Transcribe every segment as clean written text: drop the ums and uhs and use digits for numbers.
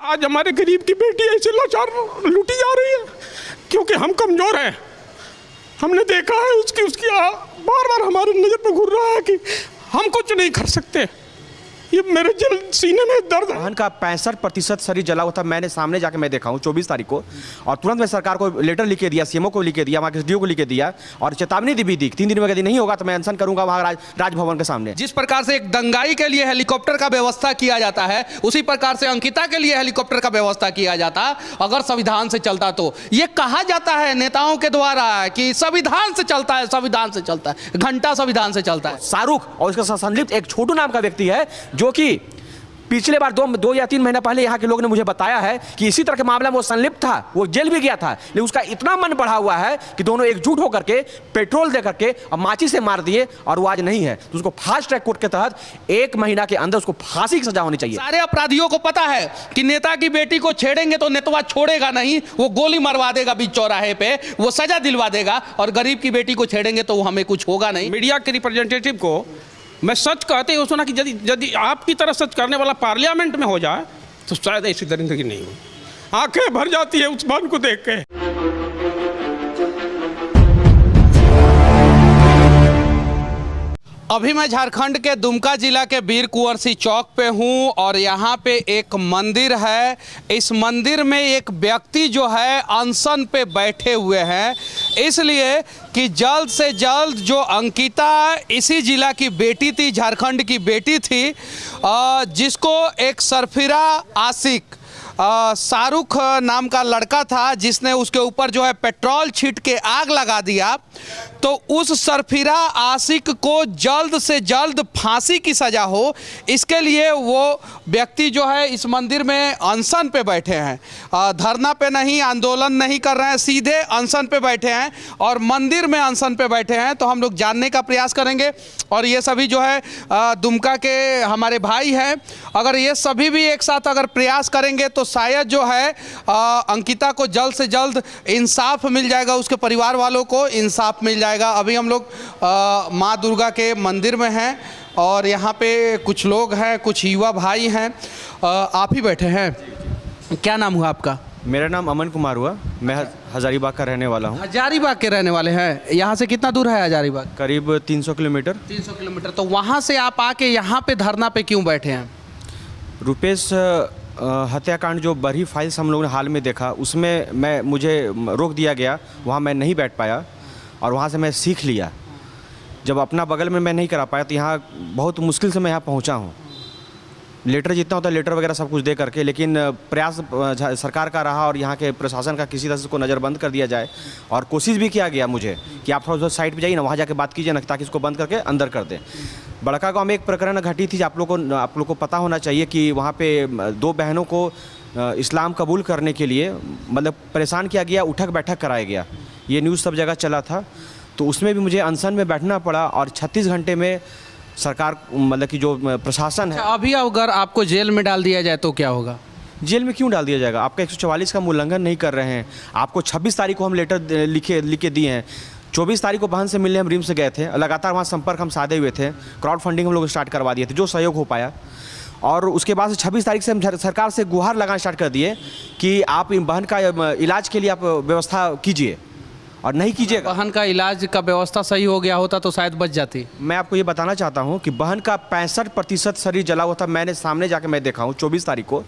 आज हमारे गरीब की बेटी ऐसे लाचार लूटी जा रही है क्योंकि हम कमज़ोर हैं। हमने देखा है उसकी बार बार हमारे नज़र पर घूर रहा है कि हम कुछ नहीं कर सकते। ये मेरे सीने में दर्द है। बहन का 65% शरीर जला हुआ था। मैंने सामने जाके मैं देखा हूँ 24 तारीख को, और तुरंत मैं सरकार को लेटर लिख के दिया, सीएमओ को लिख के दिया, वहाँ के एसडीओ को लिख के दिया और चेतावनी भी दी 3 दिन में यदि नहीं होगा तो मैं अनशन करूंगा वहाँ राजभवन के सामने। जिस प्रकार से एक दंगाई के लिए हेलीकॉप्टर का व्यवस्था किया जाता है, उसी प्रकार से अंकिता के लिए हेलीकॉप्टर का व्यवस्था किया जाता अगर संविधान से चलता। तो ये कहा जाता है नेताओं के द्वारा कि संविधान से चलता है, संविधान से चलता है, घंटा संविधान से चलता है। शाहरुख और इसका संलिप्त एक छोटू नाम का व्यक्ति है जो कि पिछले बार 2 या 3 महीना पहले यहाँ के लोग ने मुझे बताया है कि इसी तरह के मामले में वो संलिप्त था, वो जेल भी गया था, लेकिन उसका इतना मन बढ़ा हुआ है कि दोनों एकजुट होकर के पेट्रोल दे करके और माची से मार दिए और वो आज नहीं है। तो उसको फास्ट ट्रैक कोर्ट के तहत 1 महीना के अंदर उसको फांसी की सजा होनी चाहिए। सारे अपराधियों को पता है कि नेता की बेटी को छेड़ेंगे तो नेतवा छोड़ेगा नहीं, वो गोली मरवा देगा बीच चौराहे पे, वो सजा दिलवा देगा, और गरीब की बेटी को छेड़ेंगे तो हमें कुछ होगा नहीं। मीडिया के रिप्रेजेंटेटिव को मैं सच कहते हुए सुना कि यदि आपकी तरह सच करने वाला पार्लियामेंट में हो जाए तो शायद ऐसी दरिंदगी नहीं हो। आंखें भर जाती है उस बहन को देख के। अभी मैं झारखंड के दुमका जिला के वीर कुंवर सिंह चौक पे हूँ और यहाँ पे एक मंदिर है। इस मंदिर में एक व्यक्ति जो है अनशन पे बैठे हुए हैं, इसलिए कि जल्द से जल्द जो अंकिता इसी जिला की बेटी थी, झारखंड की बेटी थी, जिसको एक सरफिरा आशिक शाहरुख नाम का लड़का था जिसने उसके ऊपर जो है पेट्रोल छींट के आग लगा दिया, तो उस सरफिरा आशिक को जल्द से जल्द फांसी की सज़ा हो, इसके लिए वो व्यक्ति जो है इस मंदिर में अनशन पे बैठे हैं। धरना पे नहीं, आंदोलन नहीं कर रहे हैं, सीधे अनशन पे बैठे हैं और मंदिर में अनशन पे बैठे हैं। तो हम लोग जानने का प्रयास करेंगे और ये सभी जो है दुमका के हमारे भाई हैं। अगर ये सभी भी एक साथ अगर प्रयास करेंगे तो शायद जो है अंकिता को जल्द से जल्द इंसाफ मिल जाएगा, उसके परिवार वालों को इंसाफ मिल जाएगा। अभी हम लोग माँ दुर्गा के मंदिर में हैं और यहाँ पे कुछ लोग हैं, कुछ युवा भाई हैं। आप ही बैठे हैं, क्या नाम हुआ आपका? मेरा नाम अमन कुमार हुआ, मैं हजारीबाग का रहने वाला हूँ। हजारीबाग के रहने वाले हैं। यहाँ से कितना दूर है हजारीबाग? करीब 300 किलोमीटर। 300 किलोमीटर। तो वहाँ से आप आके यहाँ पे धरना पे क्यों बैठे हैं? रुपेश हत्याकांड जो बड़ी फाइल्स हम लोगों ने हाल में देखा, उसमें मुझे रोक दिया गया, वहाँ मैं नहीं बैठ पाया और वहाँ से मैं सीख लिया। जब अपना बगल में मैं नहीं करा पाया तो यहाँ बहुत मुश्किल से मैं यहाँ पहुँचा हूँ। लेटर जितना होता है लेटर वगैरह सब कुछ दे करके, लेकिन प्रयास सरकार का रहा और यहाँ के प्रशासन का किसी तरह से इसको नज़रबंद कर दिया जाए। और कोशिश भी किया गया मुझे कि आप थोड़ा साइड पे जाइए ना, वहाँ जाके बात कीजिए ना, ताकि इसको बंद करके अंदर कर दें। बड़का गाँव में एक प्रकरण घटी थी, आप लोग को पता होना चाहिए कि वहाँ पे 2 बहनों को इस्लाम कबूल करने के लिए मतलब परेशान किया गया, उठक बैठक कराया गया। ये न्यूज़ सब जगह चला था। तो उसमें भी मुझे अनशन में बैठना पड़ा और 36 घंटे में सरकार मतलब कि जो प्रशासन है। अभी अगर आपको जेल में डाल दिया जाए तो क्या होगा? जेल में क्यों डाल दिया जाएगा? आपका 144 का उल्लंघन नहीं कर रहे हैं। आपको 26 तारीख को हम लेटर लिख के दिए हैं। 24 तारीख को बहन से मिलने हम रिम्स से गए थे, लगातार वहाँ संपर्क हम साधे हुए थे, क्राउड फंडिंग हम लोग स्टार्ट करवा दिए थे जो सहयोग हो पाया। और उसके बाद से 26 तारीख से हम सरकार से गुहार लगाना स्टार्ट कर दिए कि आप इन बहन का इलाज के लिए आप व्यवस्था कीजिए, और नहीं कीजिएगा। बहन का इलाज का व्यवस्था सही हो गया होता तो शायद बच जाती। मैं आपको ये बताना चाहता हूँ कि बहन का 65% शरीर जला हुआ था। मैंने सामने जाके मैं देखा हूँ 24 तारीख को,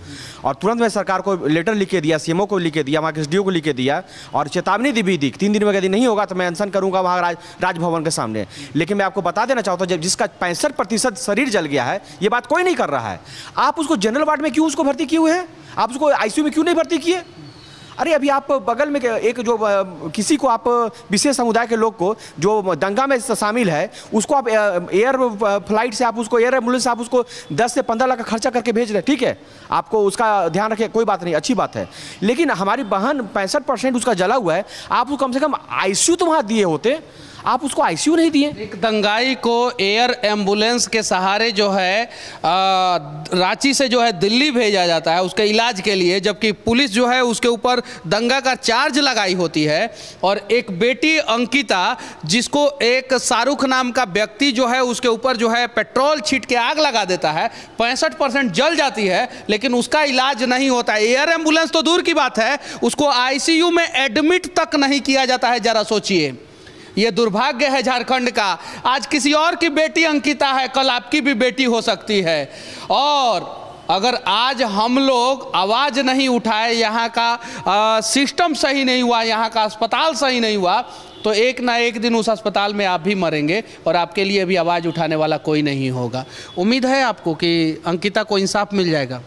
और तुरंत मैं सरकार को लेटर लिख के दिया, सीएमओ को लिख के दिया, वहाँ के एसडीओ को लिख के दिया और चेतावनी भी दी 3 दिन में यदि नहीं होगा तो मैं अनशन करूँगा वहाँ राजभवन के सामने। लेकिन मैं आपको बता देना चाहता हूँ, जब जिसका 65% शरीर जल गया है, ये बात कोई नहीं कर रहा है। आप उसको जनरल वार्ड में क्यों उसको भर्ती किए हुए हैं? आप उसको आईसीयू में क्यों नहीं भर्ती किए? अरे अभी आप बगल में एक जो किसी को आप विशेष समुदाय के लोग को जो दंगा में शामिल है, उसको आप एयर फ्लाइट से आप उसको एयर एम्बुलेंस से आप उसको 10 से 15 लाख का खर्चा करके भेज रहे हैं। ठीक है, आपको उसका ध्यान रखें, कोई बात नहीं, अच्छी बात है। लेकिन हमारी बहन 65% उसका जला हुआ है, आप उसको कम से कम आईसीयू तो वहाँ दिए होते। आप उसको आईसीयू नहीं दिए। एक दंगाई को एयर एम्बुलेंस के सहारे जो है रांची से जो है दिल्ली भेजा जाता है उसके इलाज के लिए, जबकि पुलिस जो है उसके ऊपर दंगा का चार्ज लगाई होती है। और एक बेटी अंकिता जिसको एक शाहरुख नाम का व्यक्ति जो है उसके ऊपर जो है पेट्रोल छीट के आग लगा देता है, 65% जल जाती है, लेकिन उसका इलाज नहीं होता है। एयर एम्बुलेंस तो दूर की बात है, उसको आईसीयू में एडमिट तक नहीं किया जाता है। जरा सोचिए, ये दुर्भाग्य है झारखंड का। आज किसी और की बेटी अंकिता है, कल आपकी भी बेटी हो सकती है। और अगर आज हम लोग आवाज़ नहीं उठाए, यहाँ का सिस्टम सही नहीं हुआ, यहाँ का अस्पताल सही नहीं हुआ, तो एक ना एक दिन उस अस्पताल में आप भी मरेंगे और आपके लिए भी आवाज़ उठाने वाला कोई नहीं होगा। उम्मीद है आपको कि अंकिता को इंसाफ मिल जाएगा?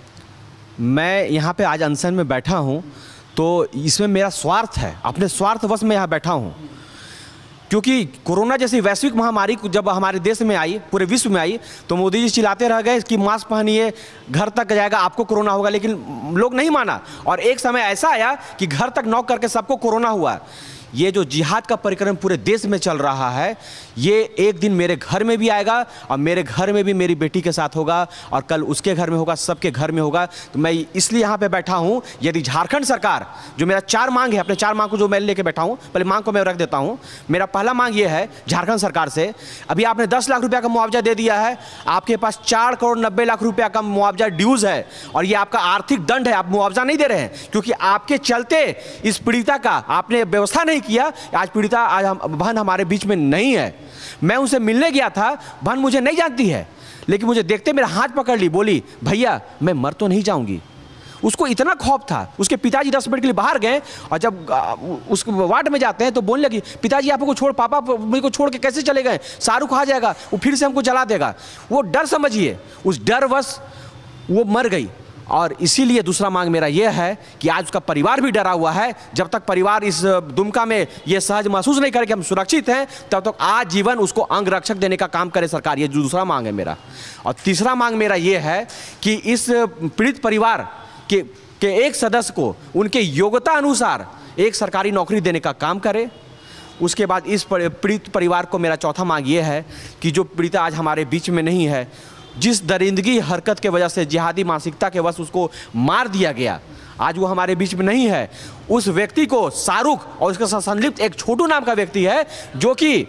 मैं यहाँ पे आज अनशन में बैठा हूँ तो इसमें मेरा स्वार्थ है, अपने स्वार्थवश में यहाँ बैठा हूँ। क्योंकि कोरोना जैसी वैश्विक महामारी जब हमारे देश में आई, पूरे विश्व में आई, तो मोदी जी चिल्लाते रह गए कि मास्क पहनिए, घर तक जाएगा, आपको कोरोना होगा, लेकिन लोग नहीं माना। और एक समय ऐसा आया कि घर तक नॉक करके सबको कोरोना हुआ। ये जो जिहाद का परिक्रम पूरे देश में चल रहा है, ये एक दिन मेरे घर में भी आएगा और मेरे घर में भी मेरी बेटी के साथ होगा और कल उसके घर में होगा, सबके घर में होगा। तो मैं इसलिए यहाँ पे बैठा हूँ। यदि झारखंड सरकार, जो मेरा 4 मांग है, अपने 4 मांग को जो मैं लेके बैठा हूँ, पहले मांग को मैं रख देता हूँ। मेरा पहला मांग ये है झारखंड सरकार से, अभी आपने 10 लाख रुपया का मुआवजा दे दिया है, आपके पास 4 करोड़ 90 लाख रुपया का मुआवजा ड्यूज़ है और ये आपका आर्थिक दंड है, आप मुआवजा नहीं दे रहे हैं क्योंकि आपके चलते इस पीड़िता का आपने व्यवस्था नहीं किया। आज पीड़िता, आज बहन हमारे बीच में नहीं है। मैं उनसे मिलने गया था, बहन मुझे नहीं जानती है, लेकिन मुझे देखते मेरा हाथ पकड़ ली, बोली भैया मैं मर तो नहीं जाऊंगी। उसको इतना खौफ था। उसके पिताजी 10 मिनट के लिए बाहर गए और जब उस वार्ड में जाते हैं तो बोलने लगी, पिताजी आपको छोड़, पापा मेरे को छोड़ के कैसे चले गए, शाहरुख आ जाएगा, वो फिर से हमको जला देगा। वो डर, समझिए उस डरवश वो मर गई। और इसीलिए दूसरा मांग मेरा यह है कि आज उसका परिवार भी डरा हुआ है। जब तक परिवार इस दुमका में ये सहज महसूस नहीं करे कि हम सुरक्षित हैं, तब तक आजीवन उसको अंग रक्षक देने का काम करे सरकार। ये दूसरा मांग है मेरा। और तीसरा मांग मेरा ये है कि इस पीड़ित परिवार के एक सदस्य को उनके योग्यता अनुसार एक सरकारी नौकरी देने का काम करे। उसके बाद इस पीड़ित परिवार को मेरा चौथा मांग ये है कि जो पीड़िता आज हमारे बीच में नहीं है, जिस दरिंदगी हरकत के वजह से, जिहादी मानसिकता के वश उसको मार दिया गया, आज वो हमारे बीच में नहीं है, उस व्यक्ति को, शाहरुख और उसके साथ संलिप्त एक छोटू नाम का व्यक्ति है, जो कि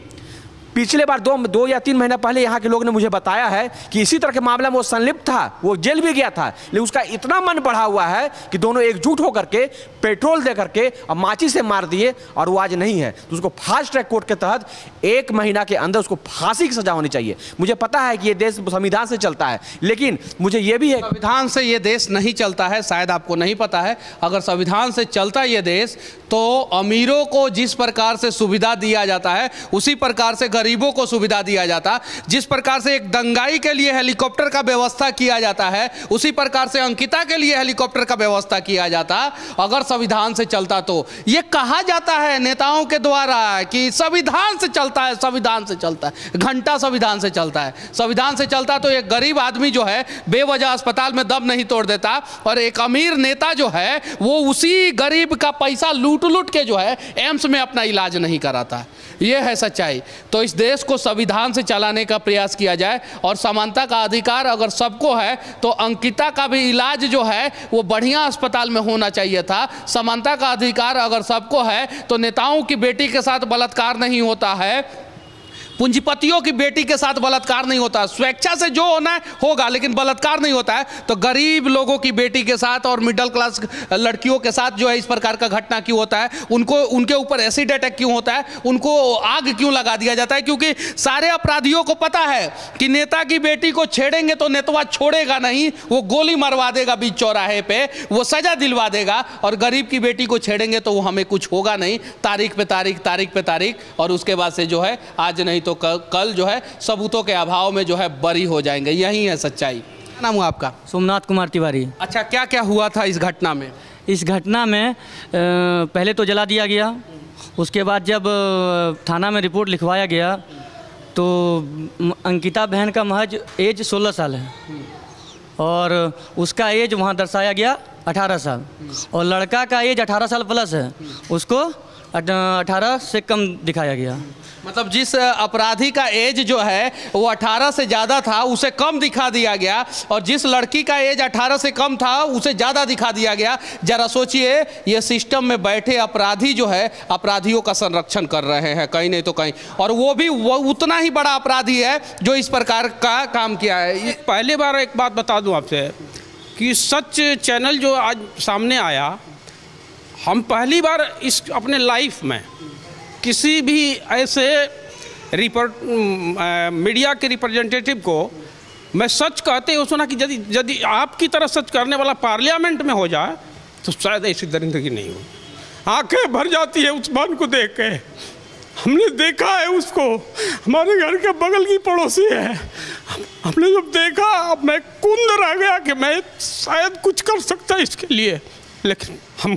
पिछले बार 2 या 3 महीना पहले यहाँ के लोगों ने मुझे बताया है कि इसी तरह के मामले में वो संलिप्त था, वो जेल भी गया था, लेकिन उसका इतना मन बढ़ा हुआ है कि दोनों एकजुट होकर के पेट्रोल दे करके और माची से मार दिए और वो आज नहीं है। तो उसको फास्ट ट्रैक कोर्ट के तहत 1 महीना के अंदर उसको फांसी की सजा होनी चाहिए। मुझे पता है कि ये देश संविधान से चलता है, लेकिन मुझे ये भी है, संविधान से ये देश नहीं चलता है, शायद आपको नहीं पता है। अगर संविधान से चलता ये देश तो अमीरों को जिस प्रकार से सुविधा दिया जाता है उसी प्रकार से गरीबों को सुविधा दिया जाता। जिस प्रकार से एक दंगाई के लिए हेलीकॉप्टर का व्यवस्था किया जाता है उसी प्रकार से अंकिता के लिए हेलीकॉप्टर का व्यवस्था किया जाता अगर संविधान से चलता। तो ये कहा जाता है नेताओं के द्वारा कि संविधान से चलता है, संविधान से चलता है, घंटा संविधान से चलता है। संविधान से चलता तो एक गरीब आदमी जो है बेवजह अस्पताल में दम नहीं तोड़ देता और एक अमीर नेता जो है वो उसी गरीब का पैसा लूट के जो है एम्स में अपना इलाज नहीं कराता। ये है सच्चाई। तो इस देश को संविधान से चलाने का प्रयास किया जाए और समानता का अधिकार अगर सबको है तो अंकिता का भी इलाज जो है वो बढ़िया अस्पताल में होना चाहिए था। समानता का अधिकार अगर सबको है तो नेताओं की बेटी के साथ बलात्कार नहीं होता है, पूंजीपतियों की बेटी के साथ बलात्कार नहीं होता। स्वेच्छा से जो होना है होगा, लेकिन बलात्कार नहीं होता है। तो गरीब लोगों की बेटी के साथ और मिडिल क्लास लड़कियों के साथ जो है इस प्रकार का घटना क्यों होता है, उनको उनके ऊपर एसिड अटैक क्यों होता है, उनको आग क्यों लगा दिया जाता है? क्योंकि सारे अपराधियों को पता है कि नेता की बेटी को छेड़ेंगे तो नेतवा छोड़ेगा नहीं, वो गोली मरवा देगा बीच चौराहे पे, वो सजा दिलवा देगा। और गरीब की बेटी को छेड़ेंगे तो वो हमें कुछ होगा नहीं, तारीख पे तारीख, तारीख पे तारीख, और उसके बाद से जो है आज नहीं तो कल जो है सबूतों के अभाव में जो है बरी हो जाएंगे। यही है सच्चाई। क्या नाम हुआ आपका? सोमनाथ कुमार तिवारी। अच्छा, क्या क्या हुआ था इस घटना में? इस घटना में पहले तो जला दिया गया, उसके बाद जब थाना में रिपोर्ट लिखवाया गया तो अंकिता बहन का महज एज 16 साल है और उसका एज वहाँ दर्शाया गया 18 साल और लड़का का एज 18 साल प्लस है, उसको 18 से कम दिखाया गया। मतलब जिस अपराधी का एज जो है वो 18 से ज़्यादा था उसे कम दिखा दिया गया, और जिस लड़की का एज 18 से कम था उसे ज़्यादा दिखा दिया गया। जरा सोचिए, ये सिस्टम में बैठे अपराधी जो है अपराधियों का संरक्षण कर रहे हैं कहीं नहीं तो कहीं, और वो भी वो उतना ही बड़ा अपराधी है जो इस प्रकार का काम किया है। पहली बार एक बात बता दूं आपसे कि सच चैनल जो आज सामने आया, हम पहली बार इस अपने लाइफ में किसी भी ऐसे मीडिया के रिप्रेजेंटेटिव को मैं सच कहते हुए सुना कि यदि आपकी तरह सच करने वाला पार्लियामेंट में हो जाए तो शायद ऐसी दरिंदगी नहीं हो। आंखें भर जाती है उस बहन को देख के। हमने देखा है उसको, हमारे घर के बगल की पड़ोसी है। हमने जब देखा, अब मैं कुंद रह गया कि मैं शायद कुछ कर सकता इसके लिए, लेकिन हम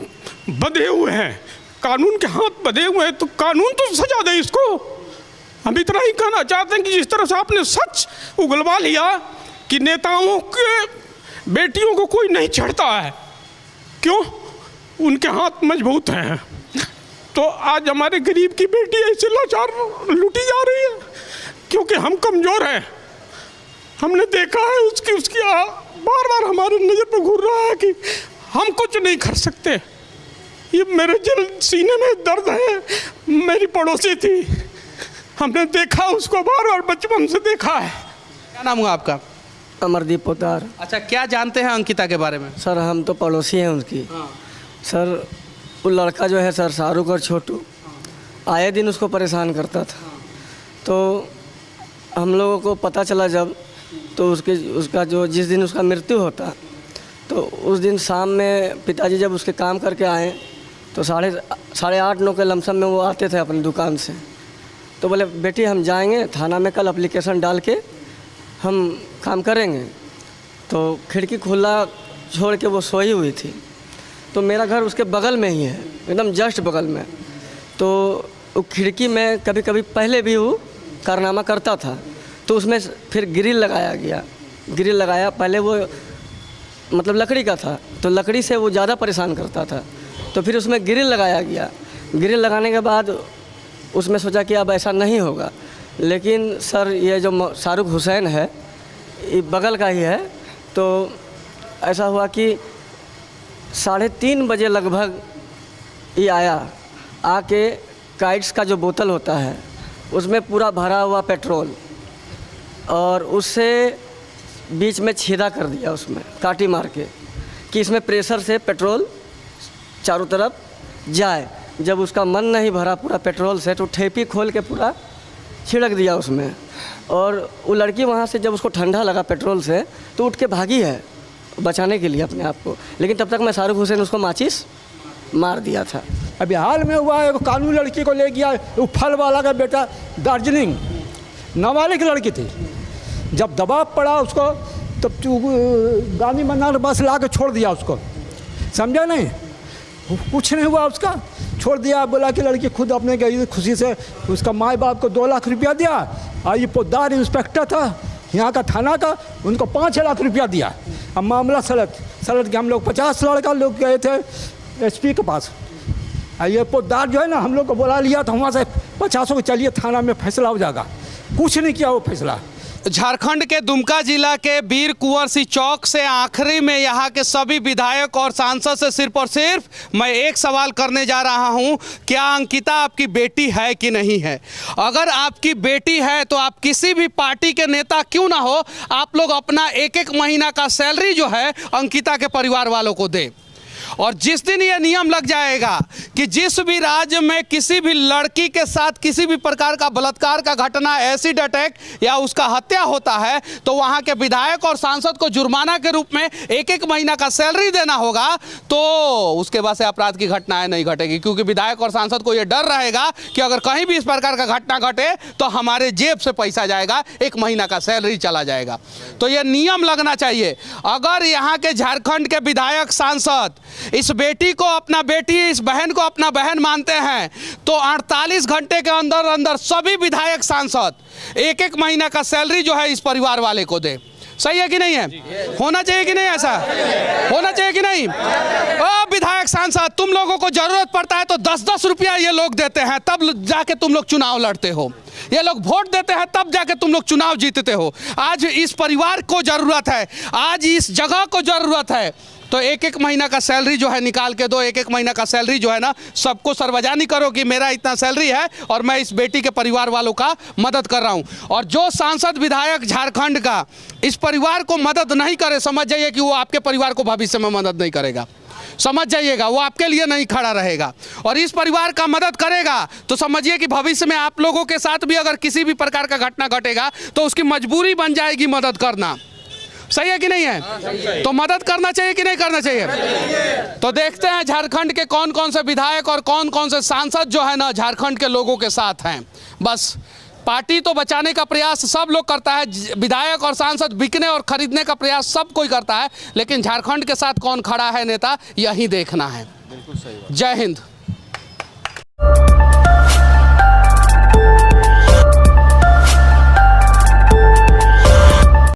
बंधे हुए हैं, कानून के हाथ बंधे हुए हैं, तो कानून तो सजा दे इसको। हम इतना ही कहना चाहते हैं कि जिस तरह से आपने सच उगलवा लिया कि नेताओं के बेटियों को कोई नहीं छेड़ता है, क्यों? उनके हाथ मजबूत हैं। तो आज हमारे गरीब की बेटी ऐसे लाचार लूटी जा रही है क्योंकि हम कमज़ोर हैं। हमने देखा है उसकी बार बार हमारे नज़र पर घूर रहा है कि हम कुछ नहीं कर सकते। ये मेरे दिल सीने में दर्द है। मेरी पड़ोसी थी, हमने देखा उसको बार बार, बचपन से देखा है। क्या नाम हुआ आपका? अमरदीप पोदार। अच्छा, क्या जानते हैं अंकिता के बारे में? सर हम तो पड़ोसी हैं उनकी। सर वो लड़का जो है सर, शाहरुख और छोटू, आए दिन उसको परेशान करता था। तो हम लोगों को पता चला जब, तो उसका जो जिस दिन उसका मृत्यु होता, तो उस दिन शाम में पिताजी जब उसके काम करके आए तो 8:30-9 के लमसम में वो आते थे अपनी दुकान से। तो बोले बेटी हम जाएंगे थाना में, कल एप्लीकेशन डाल के हम काम करेंगे। तो खिड़की खुला छोड़ के वो सोई हुई थी। तो मेरा घर उसके बगल में ही है, एकदम जस्ट बगल में। तो वो खिड़की में कभी कभी पहले भी वो कारनामा करता था, तो उसमें फिर ग्रिल लगाया गया। ग्रिल लगाया, पहले वो मतलब लकड़ी का था, तो लकड़ी से वो ज़्यादा परेशान करता था, तो फिर उसमें ग्रिल लगाया गया। ग्रिल लगाने के बाद उसमें सोचा कि अब ऐसा नहीं होगा, लेकिन सर ये जो शाहरुख हुसैन है ये बगल का ही है। तो ऐसा हुआ कि 3:30 बजे लगभग ये आया, आके काइट्स का जो बोतल होता है उसमें पूरा भरा हुआ पेट्रोल, और उससे बीच में छेदा कर दिया, उसमें काटी मार के कि इसमें प्रेशर से पेट्रोल चारों तरफ जाए। जब उसका मन नहीं भरा पूरा पेट्रोल से, तो ठेपी खोल के पूरा छिड़क दिया उसमें। और वो लड़की वहाँ से जब उसको ठंडा लगा पेट्रोल से, तो उठ के भागी है बचाने के लिए अपने आप को, लेकिन तब तक मैं शाहरुख हुसैन उसको माचिस मार दिया था। अभी हाल में हुआ है, कानूनी लड़की को ले गया, वो फल वाला का बेटा, दार्जिलिंग, नाबालिग लड़की थी। जब दबाव पड़ा उसको, तब गांधी मैदान बस ला के छोड़ दिया उसको, समझा नहीं, कुछ नहीं हुआ उसका, छोड़ दिया। बोला कि लड़की खुद अपने गई खुशी से, उसका माँ बाप को 2 लाख रुपया दिया, और ये पोदार इंस्पेक्टर था यहाँ का थाना का, उनको 5 लाख रुपया दिया। अब मामला सलट के हम लोग 50 लड़का लोग गए थे एसपी के पास, ये पोदार जो है ना हम लोग को बुला लिया, तो वहाँ से 50 को चलिए थाना में फैसला हो जाएगा, कुछ नहीं किया वो फैसला। झारखंड के दुमका जिला के वीर कुंवर सिंह चौक से आखिरी में यहाँ के सभी विधायक और सांसद से सिर्फ और सिर्फ मैं एक सवाल करने जा रहा हूँ, क्या अंकिता आपकी बेटी है कि नहीं है? अगर आपकी बेटी है तो आप किसी भी पार्टी के नेता क्यों ना हो, आप लोग अपना 1-1 महीना का सैलरी जो है अंकिता के परिवार वालों को दें। और जिस दिन ये नियम लग जाएगा कि जिस भी राज्य में किसी भी लड़की के साथ किसी भी प्रकार का बलात्कार का घटना, एसिड अटैक या उसका हत्या होता है, तो वहाँ के विधायक और सांसद को जुर्माना के रूप में 1-1 महीना का सैलरी देना होगा। तो उसके बाद से अपराध की घटनाएं नहीं घटेगी, क्योंकि विधायक और सांसद को ये डर रहेगा कि अगर कहीं भी इस प्रकार का घटना घटे तो हमारे जेब से पैसा जाएगा, 1 महीना का सैलरी चला जाएगा। तो ये नियम लगना चाहिए। अगर यहाँ के झारखंड के विधायक सांसद इस बेटी को अपना बेटी, इस बहन को अपना बहन मानते हैं, तो 48 घंटे के अंदर अंदर सभी विधायक सांसद 1-1 महीना का सैलरी जो है इस परिवार वाले को दे। सही है कि नहीं है? होना चाहिए कि नहीं? ऐसा होना चाहिए कि नहीं? विधायक सांसद सांसद, तुम लोगों को जरूरत पड़ता है तो 10-10 रुपया ये लोग देते हैं, तब जाके तुम लोग चुनाव लड़ते हो। ये लोग वोट देते हैं तब जाके तुम लोग चुनाव जीतते हो। आज इस परिवार को जरूरत है, आज इस जगह को जरूरत है, तो एक एक महीना का सैलरी जो है निकाल के दो। एक एक महीना का सैलरी जो है ना, सबको सर्वजानी करो कि मेरा इतना सैलरी है और मैं इस बेटी के परिवार वालों का मदद कर रहा हूं। और जो सांसद विधायक झारखंड का इस परिवार को मदद नहीं करे, समझ जाइए कि वो आपके परिवार को भविष्य में मदद नहीं करेगा। समझ जाइएगा, वो आपके लिए नहीं खड़ा रहेगा। और इस परिवार का मदद करेगा तो समझिए कि भविष्य में आप लोगों के साथ भी अगर किसी भी प्रकार का घटना घटेगा तो उसकी मजबूरी बन जाएगी मदद करना। सही है कि नहीं है? तो मदद करना चाहिए कि नहीं करना चाहिए? तो देखते हैं झारखंड के कौन कौन से विधायक और कौन कौन से सांसद जो है ना झारखंड के लोगों के साथ हैं। बस पार्टी तो बचाने का प्रयास सब लोग करता है, विधायक और सांसद बिकने और खरीदने का प्रयास सब कोई करता है, लेकिन झारखंड के साथ कौन खड़ा है नेता, यही देखना है। जय हिंद।